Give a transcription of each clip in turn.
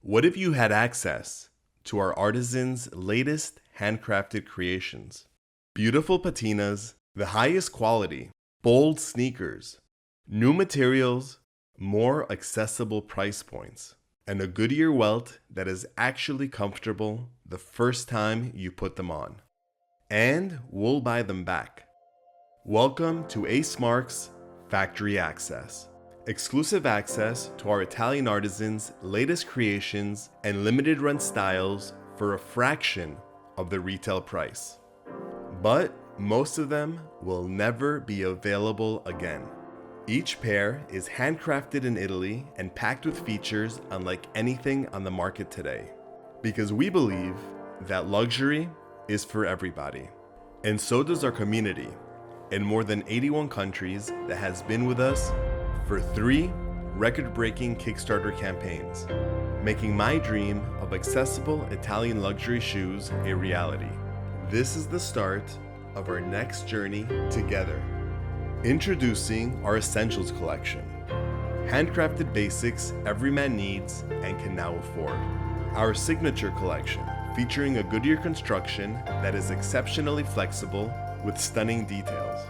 What if you had access to our artisans' latest handcrafted creations? Beautiful patinas, the highest quality, bold sneakers, new materials, more accessible price points, and a Goodyear welt that is actually comfortable the first time you put them on. And we'll buy them back. Welcome to Ace Marks Factory Access. Exclusive access to our Italian artisans' latest creations and limited run styles for a fraction of the retail price. But most of them will never be available again. Each pair is handcrafted in Italy and packed with features unlike anything on the market today. Because we believe that luxury is for everybody. And so does our community in more than 81 countries that has been with us for 3 record-breaking Kickstarter campaigns, making my dream of accessible Italian luxury shoes a reality. This is the start of our next journey together. Introducing our Essentials collection. Handcrafted basics every man needs and can now afford. Our Signature collection, featuring a Goodyear construction that is exceptionally flexible with stunning details.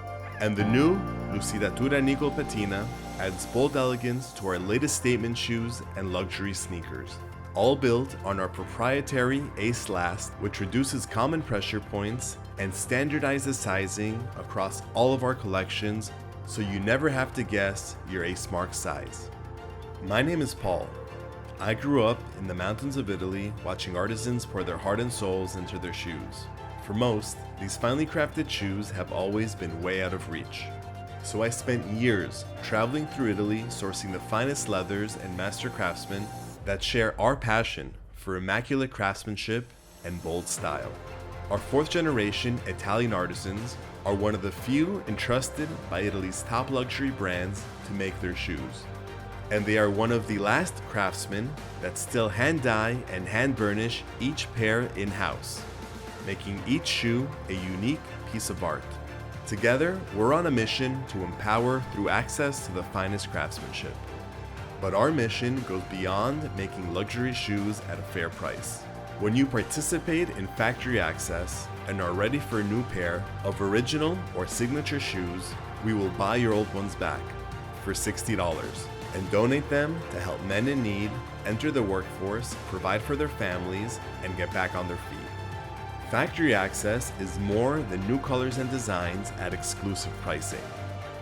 And the new Lucidatura Nickel Patina adds bold elegance to our latest statement shoes and luxury sneakers. All built on our proprietary Ace Last, which reduces common pressure points and standardizes sizing across all of our collections so you never have to guess your Ace Mark size. My name is Paul. I grew up in the mountains of Italy watching artisans pour their heart and souls into their shoes. For most, these finely crafted shoes have always been way out of reach. So I spent years traveling through Italy sourcing the finest leathers and master craftsmen that share our passion for immaculate craftsmanship and bold style. Our 4th generation Italian artisans are one of the few entrusted by Italy's top luxury brands to make their shoes. And they are one of the last craftsmen that still hand dye and hand burnish each pair in-house, making each shoe a unique piece of art. Together, we're on a mission to empower through access to the finest craftsmanship. But our mission goes beyond making luxury shoes at a fair price. When you participate in factory access and are ready for a new pair of original or signature shoes, we will buy your old ones back for $60 and donate them to help men in need enter the workforce, provide for their families, and get back on their feet. Factory access is more than new colors and designs at exclusive pricing.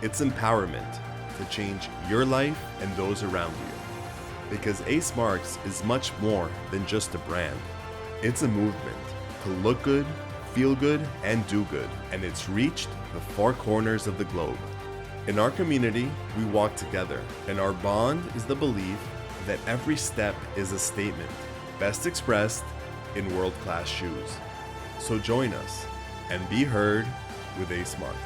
It's empowerment to change your life and those around you. Because Ace Marks is much more than just a brand. It's a movement to look good, feel good, and do good, and it's reached the 4 corners of the globe. In our community, we walk together, and our bond is the belief that every step is a statement, best expressed in world-class shoes. So join us and be heard with Ace Marks.